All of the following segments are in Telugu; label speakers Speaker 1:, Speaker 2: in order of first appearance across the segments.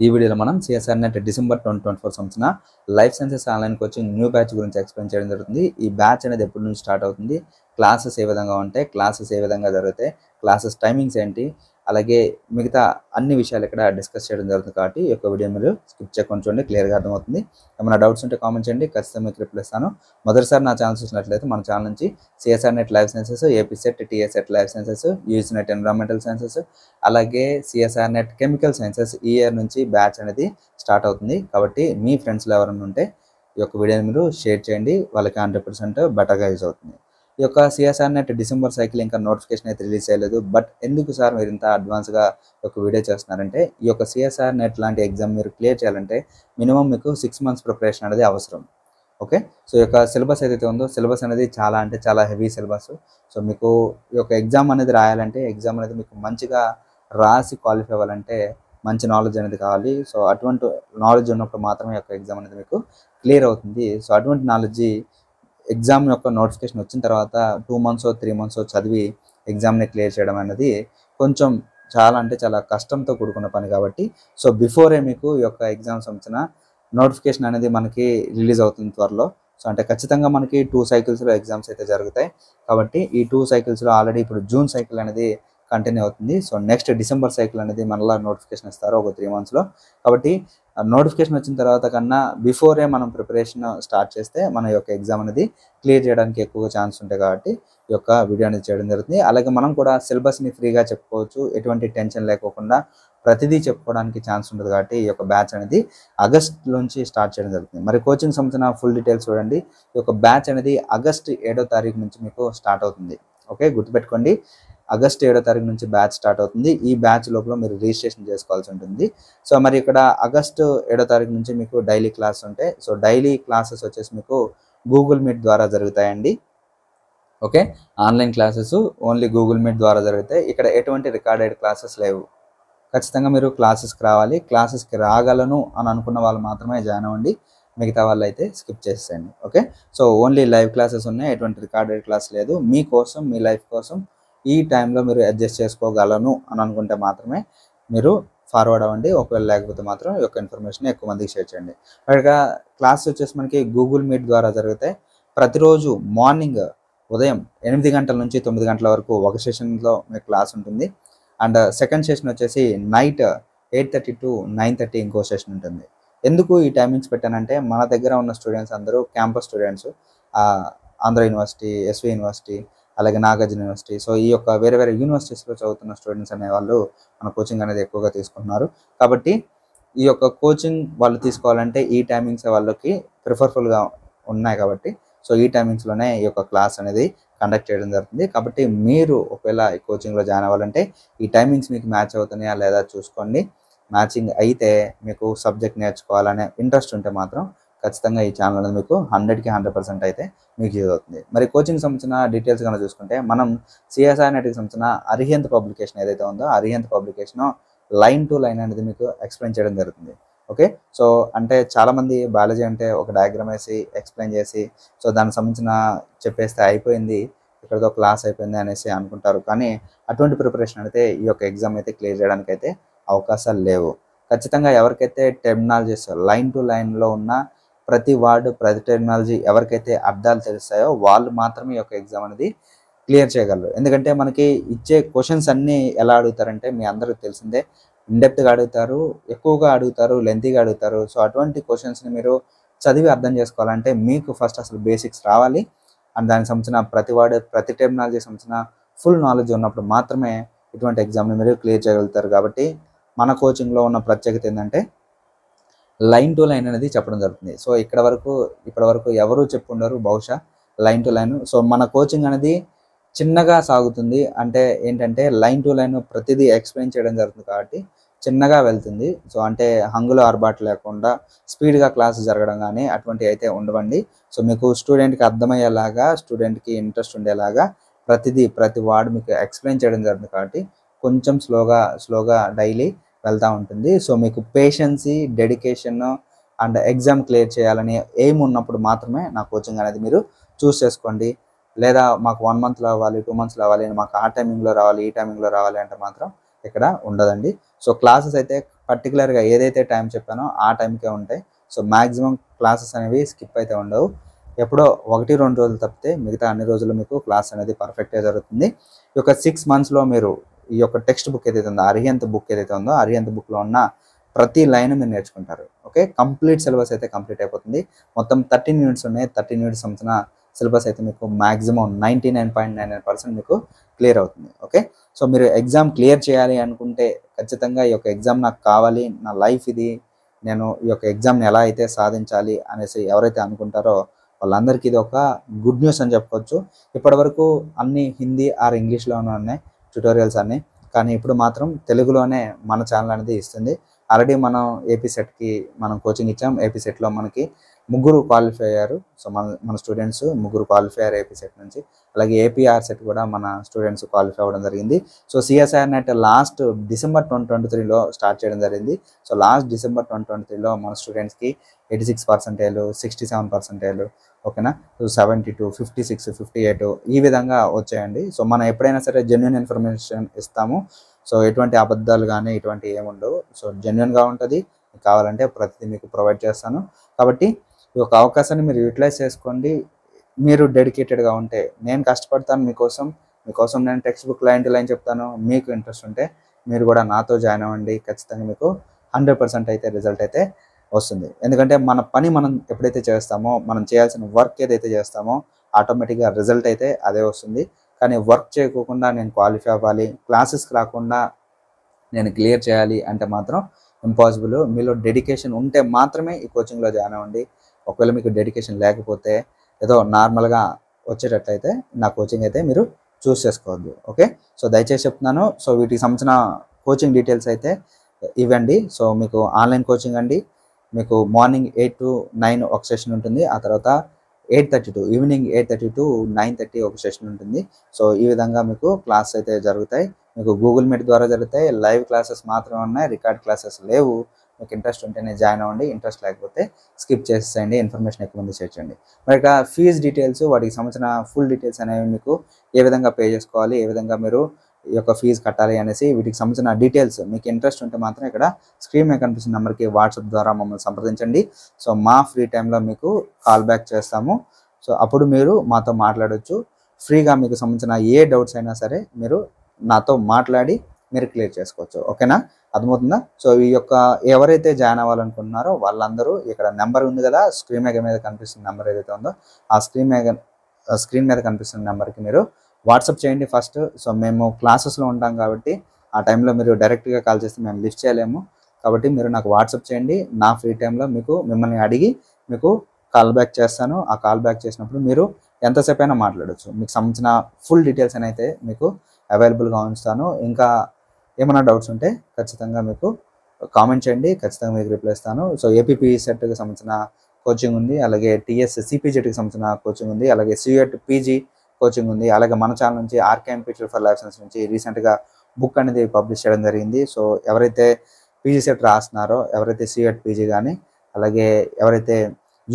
Speaker 1: ఈ వీడియోలో మనం సిఎస్ఆర్ నెట్ డిసెంబర్ 2024 సంవత్సరం life sciences online coaching new batch గురించి ఎక్స్ప్లెయిన్ చేయడం జరుగుతుంది. ఈ బ్యాచ్ అనేది ఎప్పటి నుంచి స్టార్ట్ అవుతుంది, క్లాసెస్ ఏ విధంగా ఉంటాయి, క్లాసెస్ ఏ విధంగా జరుగుతాయి, క్లాసెస్ టైమింగ్స్ ఏంటి, అలాగే మిగతా అన్ని విషయాలు ఇక్కడ డిస్కస్ చేయడం జరుగుతుంది. కాబట్టి ఈ యొక్క వీడియో మీరు స్కిప్ చేయకుండా చూడండి, క్లియర్గా అర్థమవుతుంది. ఏమైనా డౌట్స్ ఉంటే కామెంట్ చేయండి, ఖచ్చితంగా మీకు రిప్లై ఇస్తాను. మొదటిసారి నా ఛానల్ చూసినట్లయితే మన ఛానల్ నుంచి CSR net life sciences, AP set, TS set life sciences, UG net environmental sciences, అలాగే సిఎస్ఆర్ నెట్ కెమికల్ సైన్సెస్ ఈ ఇయర్ నుంచి బ్యాచ్ అనేది స్టార్ట్ అవుతుంది. కాబట్టి మీ ఫ్రెండ్స్లో ఎవరైనా ఉంటే ఈ యొక్క వీడియోని మీరు షేర్ చేయండి, వాళ్ళకి 100% బెటర్గా యూజ్ అవుతుంది. ఈ యొక్క సిఎస్ఆర్ నెట్ డిసెంబర్ సైకిల్ ఇంకా నోటిఫికేషన్ అయితే రిలీజ్ చేయలేదు. బట్ ఎందుకు సార్ మీరు ఇంత అడ్వాన్స్గా ఒక వీడియో చేస్తున్నారంటే, ఈ యొక్క సిఎస్ఆర్ నెట్ లాంటి ఎగ్జామ్ మీరు క్లియర్ చేయాలంటే మినిమం మీకు 6 months ప్రిపరేషన్ అనేది అవసరం. ఓకే, సో ఈ యొక్క సిలబస్ ఏదైతే ఉందో సిలబస్ అనేది చాలా అంటే చాలా హెవీ సిలబస్. సో మీకు ఈ యొక్క ఎగ్జామ్ అనేది రాయాలంటే, ఎగ్జామ్ అనేది మీకు మంచిగా రాసి క్వాలిఫై అవ్వాలంటే మంచి నాలెడ్జ్ అనేది కావాలి. సో అటువంటి నాలెడ్జ్ ఉన్నప్పుడు మాత్రమే యొక్క ఎగ్జామ్ అనేది మీకు క్లియర్ అవుతుంది. సో అటువంటి నాలెడ్జ్ ఎగ్జామ్ యొక్క నోటిఫికేషన్ వచ్చిన తర్వాత 2 months 3 months చదివి ఎగ్జామ్ని క్లియర్ చేయడం అనేది కొంచెం చాలా అంటే చాలా కష్టంతో కూడుకున్న పని. కాబట్టి సో బిఫోరే మీకు ఈ యొక్క ఎగ్జామ్స్ వచ్చిన నోటిఫికేషన్ అనేది మనకి రిలీజ్ అవుతుంది త్వరలో. సో అంటే ఖచ్చితంగా మనకి 2 cyclesలో ఎగ్జామ్స్ అయితే జరుగుతాయి. కాబట్టి ఈ 2 cyclesలో ఆల్రెడీ ఇప్పుడు జూన్ సైకిల్ అనేది కంటిన్యూ అవుతుంది. సో నెక్స్ట్ డిసెంబర్ సైకిల్ అనేది మళ్ళీ నోటిఫికేషన్ ఇస్తారు ఒక 3 monthsలో. కాబట్టి నోటిఫికేషన్ వచ్చిన తర్వాత కన్నా బిఫోరే మనం ప్రిపరేషన్ స్టార్ట్ చేస్తే మన యొక్క ఎగ్జామ్ అనేది క్లియర్ చేయడానికి ఎక్కువగా ఛాన్స్ ఉంటాయి. కాబట్టి ఈ యొక్క వీడియో అనేది చేయడం జరుగుతుంది. అలాగే మనం కూడా సిలబస్ని ఫ్రీగా చెప్పుకోవచ్చు, ఎటువంటి టెన్షన్ లేకోకుండా ప్రతిదీ చెప్పుకోవడానికి ఛాన్స్ ఉంటుంది. కాబట్టి ఈ యొక్క బ్యాచ్ అనేది ఆగస్ట్ నుంచి స్టార్ట్ చేయడం జరుగుతుంది. మరి కోచింగ్ సంబంధించిన ఫుల్ డీటెయిల్స్ చూడండి. ఈ యొక్క బ్యాచ్ అనేది ఆగస్ట్ 7వ తారీఖు నుంచి మీకు స్టార్ట్ అవుతుంది. ఓకే, గుర్తుపెట్టుకోండి, ఆగస్ట్ 7వ తారీఖు నుంచి బ్యాచ్ స్టార్ట్ అవుతుంది. ఈ బ్యాచ్ లోపల మీరు రిజిస్ట్రేషన్ చేసుకోవాల్సి ఉంటుంది. సో మరి ఇక్కడ ఆగస్టు 7వ తారీఖు నుంచి మీకు డైలీ క్లాస్ ఉంటాయి. సో డైలీ క్లాసెస్ వచ్చేసి మీకు గూగుల్ మీట్ ద్వారా జరుగుతాయండి. Okay, online classes only Google meet ద్వారా జరుగుతాయి. ఇక్కడ ఎటువంటి రికార్డెడ్ క్లాసెస్ లేవు. ఖచ్చితంగా మీరు క్లాసెస్కి రావాలి. క్లాసెస్కి రాగలను అని అనుకున్న వాళ్ళు మాత్రమే జాయిన్ అవ్వండి, మిగతా వాళ్ళు అయితే స్కిప్ చేసేయండి. Okay, so only live classes ఉన్నాయి, ఎటువంటి రికార్డెడ్ క్లాస్ లేదు. మీకోసం, మీ లైఫ్ కోసం ఈ టైంలో మీరు అడ్జస్ట్ చేసుకోగలను అని అనుకుంటే మాత్రమే మీరు ఫార్వర్డ్ అవ్వండి. ఒకవేళ లేకపోతే మాత్రం ఈ యొక్క ఇన్ఫర్మేషన్ ఎక్కువ మందికి షేర్ చేయండి. ఇక్కడ క్లాస్ వచ్చేసి మనకి గూగుల్ మీట్ ద్వారా జరుగుతాయి. ప్రతిరోజు మార్నింగ్ ఉదయం 8 గంటల నుంచి 9 గంటల వరకు ఒక సెషన్లో మీకు క్లాస్ ఉంటుంది. అండ్ సెకండ్ సెషన్ వచ్చేసి నైట్ 8:30 to 9:30 ఇంకో సెషన్ ఉంటుంది. ఎందుకు ఈ టైమింగ్స్ పెట్టానంటే, మన దగ్గర ఉన్న స్టూడెంట్స్ అందరూ campus students, Andhra university, SV university, అలాగే నాగార్జున యూనివర్సిటీ, సో ఈ యొక్క వేరే వేరే యూనివర్సిటీస్లో చదువుతున్న స్టూడెంట్స్ అనేవాళ్ళు మన కోచింగ్ అనేది ఎక్కువగా తీసుకుంటున్నారు. కాబట్టి ఈ యొక్క కోచింగ్ వాళ్ళు తీసుకోవాలంటే ఈ టైమింగ్స్ వాళ్ళకి ప్రిఫర్ఫుల్గా ఉన్నాయి. కాబట్టి సో ఈ టైమింగ్స్లోనే ఈ యొక్క క్లాస్ అనేది కండక్ట్ చేయడం జరుగుతుంది. కాబట్టి మీరు ఒకవేళ ఈ కోచింగ్లో జాయిన్ అవ్వాలంటే ఈ టైమింగ్స్ మీకు మ్యాచ్ అవుతున్నాయా లేదా చూసుకోండి. మ్యాచింగ్ అయితే మీకు సబ్జెక్ట్ నేర్చుకోవాలనే ఇంట్రెస్ట్ ఉంటే మాత్రం ఖచ్చితంగా ఈ ఛానల్ అనేది మీకు 100కి 100% అయితే మీకు యూజ్ అవుతుంది. మరి కోచింగ్ సంబంధించిన డీటెయిల్స్ కనుక చూసుకుంటే, మనం సిఎస్ఆర్ నెట్కి సంబంధించిన అరిహంత్ పబ్లికేషన్ ఏదైతే ఉందో Arihant publication line to line అనేది మీకు ఎక్స్ప్లెయిన్ చేయడం జరుగుతుంది. ఓకే, సో అంటే చాలామంది బయాలజీ అంటే ఒక డయాగ్రామ్ వేసి ఎక్స్ప్లెయిన్ చేసి సో దానికి సంబంధించిన చెప్పేస్తే అయిపోయింది, ఇక్కడతో క్లాస్ అయిపోయింది అనేసి అనుకుంటారు. కానీ అటువంటి ప్రిపరేషన్ అయితే ఈ యొక్క ఎగ్జామ్ అయితే క్లియర్ చేయడానికి అయితే అవకాశాలు లేవు. ఖచ్చితంగా ఎవరికైతే టెర్మినాలజీస్ లైన్ టు లైన్లో ఉన్న ప్రతి వర్డ్, ప్రతి టెర్మినాలజీ ఎవరికైతే అర్థాలు తెలుస్తాయో వాళ్ళు మాత్రమే ఈ యొక్క ఎగ్జామ్ అనేది క్లియర్ చేయగలరు. ఎందుకంటే మనకి ఇచ్చే క్వశ్చన్స్ అన్నీ ఎలా అడుగుతారంటే, మీ అందరికీ తెలిసిందే, ఇన్డెప్త్గా అడుగుతారు, ఎక్కువగా అడుగుతారు, లెంతీగా అడుగుతారు. సో అటువంటి క్వశ్చన్స్ని మీరు చదివి అర్థం చేసుకోవాలంటే మీకు ఫస్ట్ అసలు బేసిక్స్ రావాలి. అండ్ దానికి సంబంధించిన ప్రతి వర్డ్, ప్రతి టెర్మినాలజీ సంబంధించిన ఫుల్ నాలెడ్జ్ ఉన్నప్పుడు మాత్రమే ఇటువంటి ఎగ్జామ్ని మీరు క్లియర్ చేయగలుగుతారు. కాబట్టి మన కోచింగ్లో ఉన్న ప్రత్యేకత ఏంటంటే లైన్ టు లైన్ అనేది చెప్పడం జరుగుతుంది. సో ఇప్పటి వరకు ఎవరు చెప్పుండరు బహుశా లైన్ టు లైన్. సో మన కోచింగ్ అనేది చిన్నగా సాగుతుంది. అంటే ఏంటంటే లైన్ టు లైన్ ప్రతిదీ ఎక్స్ప్లెయిన్ చేయడం జరుగుతుంది కాబట్టి చిన్నగా వెళ్తుంది. సో అంటే హంగులు ఆర్బాటు లేకుండా స్పీడ్గా క్లాస్ జరగడం కానీ అటువంటివి అయితే ఉండవండి. సో మీకు స్టూడెంట్కి అర్థమయ్యేలాగా, స్టూడెంట్కి ఇంట్రెస్ట్ ఉండేలాగా ప్రతి వార్డ్ మీకు ఎక్స్ప్లెయిన్ చేయడం జరుగుతుంది. కాబట్టి కొంచెం స్లోగా డైలీ వెళ్తూ ఉంటుంది. సో మీకు పేషెన్సీ, డెడికేషన్ అండ్ ఎగ్జామ్ క్లియర్ చేయాలని ఎయిమ్ ఉన్నప్పుడు మాత్రమే నా కోచింగ్ అనేది మీరు చూస్ చేసుకోండి. లేదా మాకు 1 monthలో అవ్వాలి, 2 monthsలో అవ్వాలి, మాకు ఆ టైమింగ్లో రావాలి, ఈ టైమింగ్లో రావాలి అంటే మాత్రం ఇక్కడ ఉండదండి. సో క్లాసెస్ అయితే పర్టికులర్గా ఏదైతే టైం చెప్పానో ఆ టైంకే ఉంటాయి. సో మ్యాక్సిమం క్లాసెస్ అనేవి స్కిప్ అయితే ఉండవు. ఎప్పుడో 1-2 రోజులు తప్పితే మిగతా అన్ని రోజులు మీకు క్లాస్ అనేది పర్ఫెక్ట్గా జరుగుతుంది. ఈ యొక్క 6 మంత్స్లో మీరు ఈ యొక్క టెక్స్ట్ బుక్ ఏదైతే ఉందో, అరిహంత్ బుక్ ఏదైతే ఉందో, అరిహంత్ బుక్లో ఉన్న ప్రతి లైన్ మీరు నేర్చుకుంటారు. ఓకే, కంప్లీట్ సిలబస్ అయితే కంప్లీట్ అయిపోతుంది. మొత్తం 13 యూనిట్స్ ఉన్నాయి. 13 యూనిట్స్ సంబంధించిన సిలబస్ అయితే మీకు మ్యాక్సిమం 99.99% మీకు క్లియర్ అవుతుంది. ఓకే, సో మీరు ఎగ్జామ్ క్లియర్ చేయాలి అనుకుంటే ఖచ్చితంగా ఈ యొక్క ఎగ్జామ్ నాకు కావాలి, నా లైఫ్ ఇది, నేను ఈ యొక్క ఎగ్జామ్ని ఎలా అయితే సాధించాలి అనేసి ఎవరైతే అనుకుంటారో వాళ్ళందరికీ ఇది ఒక గుడ్ న్యూస్ అని చెప్పుకోవచ్చు. ఇప్పటివరకు అన్ని హిందీ ఆర్ ఇంగ్లీష్లోనే ఉన్నాయి ట్యుటోరియల్స్ అన్నీ, కానీ ఇప్పుడు మాత్రం తెలుగులోనే మన ఛానల్ అనేది ఇస్తుంది. ఆల్రెడీ మనం ఏపీ సెట్కి మనం కోచింగ్ ఇచ్చాం. ఏపీ సెట్లో మనకి 3 క్వాలిఫై అయ్యారు. సో మన స్టూడెంట్స్ 3 క్వాలిఫై అయ్యారు ఏపీ సెట్ నుంచి. అలాగే ఏపీఆర్ సెట్ కూడా మన స్టూడెంట్స్ క్వాలిఫై అవ్వడం జరిగింది. So CSIR NET last December 2023లో స్టార్ట్ చేయడం జరిగింది. సో లాస్ట్ డిసెంబర్ 2023లో మన స్టూడెంట్స్కి 86%, 67%, ఓకేనా, 72, 56, 58 ఈ విధంగా వచ్చాయండి. సో మనం ఎప్పుడైనా సరే జెన్యున్ ఇన్ఫర్మేషన్ ఇస్తాము. సో ఎటువంటి అబద్ధాలు కానీ ఇటువంటి ఏముండవు. సో జెన్యున్గా ఉంటుంది. కావాలంటే ప్రతిదీ మీకు ప్రొవైడ్ చేస్తాను. కాబట్టి ఈ యొక్క అవకాశాన్ని మీరు యూటిలైజ్ చేసుకోండి. మీరు డెడికేటెడ్గా ఉంటే నేను కష్టపడతాను మీకోసం నేను text book line to line చెప్తాను. మీకు ఇంట్రెస్ట్ ఉంటే మీరు కూడా నాతో జాయిన్ అవ్వండి. ఖచ్చితంగా మీకు 100% అయితే రిజల్ట్ అయితే వస్తుంది. ఎందుకంటే మన పని మనం ఎప్పుడైతే చేస్తామో, మనం చేయాల్సిన వర్క్ ఏదైతే చేస్తామో ఆటోమేటిక్గా రిజల్ట్ అయితే అదే వస్తుంది. కానీ వర్క్ చేయకోకుండా నేను క్వాలిఫై అవ్వాలి, క్లాసెస్కి రాకుండా నేను క్లియర్ చేయాలి అంటే మాత్రం ఇంపాసిబుల్. మీలో డెడికేషన్ ఉంటే మాత్రమే ఈ కోచింగ్లో జాయిన్ అవ్వండి. ఒకవేళ మీకు డెడికేషన్ లేకపోతే ఏదో నార్మల్గా వచ్చేటట్లయితే నా కోచింగ్ అయితే మీరు చూస్ చేసుకోవద్దు. ఓకే, సో దయచేసి చెప్తున్నాను. సో వీటికి సంబంధించిన కోచింగ్ డీటెయిల్స్ అయితే ఇవ్వండి. సో మీకు ఆన్లైన్ కోచింగ్ అండి. మీకు మార్నింగ్ 8 to 9 ఒక సెషన్ ఉంటుంది. ఆ తర్వాత 8:30 ఈవినింగ్ 8:30 to 9:30 ఒక సెషన్ ఉంటుంది. సో ఈ విధంగా మీకు క్లాస్ అయితే జరుగుతాయి. మీకు గూగుల్ మీట్ ద్వారా జరుగుతాయి. లైవ్ క్లాసెస్ మాత్రమే ఉన్నాయి, రికార్డ్ క్లాసెస్ లేవు. మీకు ఇంట్రెస్ట్ ఉంటేనే జాయిన్ అవ్వండి, ఇంట్రెస్ట్ లేకపోతే స్కిప్ చేసేయండి. ఇన్ఫర్మేషన్ ఎక్కువ మంది చేర్చండి. మరి ఇక ఫీజ్ డీటెయిల్స్, వాటికి సంబంధించిన ఫుల్ డీటెయిల్స్ అనేవి మీకు ఏ విధంగా పే చేసుకోవాలి, ఏ విధంగా మీరు ఈ యొక్క ఫీజు కట్టాలి అనేసి వీటికి సంబంధించిన డీటెయిల్స్ మీకు ఇంట్రెస్ట్ ఉంటే మాత్రం ఇక్కడ స్క్రీన్ మీద కనిపిస్తున్న నెంబర్కి వాట్సాప్ ద్వారా మమ్మల్ని సంప్రదించండి. సో మా ఫ్రీ టైంలో మీకు కాల్ బ్యాక్ చేస్తాము. సో అప్పుడు మీరు మాతో మాట్లాడవచ్చు. ఫ్రీగా మీకు సంబంధించిన ఏ డౌట్స్ అయినా సరే మీరు నాతో మాట్లాడి మీరు క్లియర్ చేసుకోవచ్చు. ఓకేనా, అర్థమవుతుందా? సో ఈ యొక్క ఎవరైతే జాయిన్ అవ్వాలనుకుంటున్నారో వాళ్ళందరూ ఇక్కడ నెంబర్ ఉంది కదా, స్క్రీన్ మీద కనిపిస్తున్న నెంబర్ ఏదైతే ఉందో ఆ స్క్రీన్ మీద కనిపిస్తున్న నెంబర్కి మీరు వాట్సాప్ చేయండి ఫస్ట్. సో మేము క్లాసెస్లో ఉంటాం కాబట్టి ఆ టైంలో మీరు డైరెక్ట్గా కాల్ చేస్తే మేము లిఫ్ట్ చేయలేము. కాబట్టి మీరు నాకు వాట్సాప్ చేయండి. నా ఫ్రీ టైంలో మిమ్మల్ని అడిగి మీకు కాల్ బ్యాక్ చేస్తాను. ఆ కాల్ బ్యాక్ చేసినప్పుడు మీరు ఎంతసేపు అయినా మాట్లాడవచ్చు. మీకు సంబంధించిన ఫుల్ డీటెయిల్స్ అయితే మీకు అవైలబుల్గా ఉంచుతాను. ఇంకా ఏమైనా డౌట్స్ ఉంటే ఖచ్చితంగా మీకు కామెంట్ చేయండి, ఖచ్చితంగా మీకు రిప్లై ఇస్తాను. సో ఏపీపీ సెట్కి సంబంధించిన కోచింగ్ ఉంది, అలాగే టీఎస్ సిపిజెట్కి సంబంధించిన కోచింగ్ ఉంది, అలాగే సిఎట్ పీజీ కోచింగ్ ఉంది. అలాగే మన ఛానల్ నుంచి RKM teacher for life science నుంచి రీసెంట్గా బుక్ అనేది పబ్లిష్ చేయడం జరిగింది. సో ఎవరైతే పీజీ సెట్ రాస్తున్నారో, ఎవరైతే సిఎట్ పీజీ కానీ అలాగే ఎవరైతే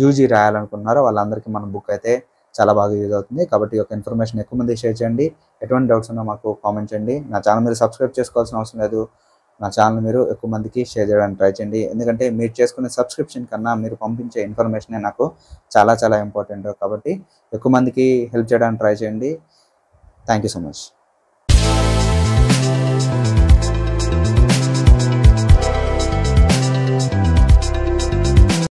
Speaker 1: యూజీ రాయాలనుకున్నారో వాళ్ళందరికీ మన బుక్ అయితే చాలా బాగా యూజ్ అవుతుంది. కాబట్టి ఈ యొక్క ఇన్ఫర్మేషన్ ఎక్కువ మంది షేర్ చేయండి. ఎటువంటి డౌట్స్ ఉన్నా మాకు కామెంట్ చేయండి. నా ఛానల్ మీరు సబ్స్క్రైబ్ చేసుకోవాల్సిన అవసరం లేదు. నా ఛానల్ మీరు ఎక్కువ మందికి షేర్ చేయడానికి ట్రై చేయండి. ఎందుకంటే మీరు చేసుకునే సబ్స్క్రిప్షన్ కన్నా మీరు పంపించే ఇన్ఫర్మేషనే నాకు చాలా చాలా ఇంపార్టెంట్. కాబట్టి ఎక్కువ మందికి హెల్ప్ చేయడానికి ట్రై చేయండి. Thank you so much.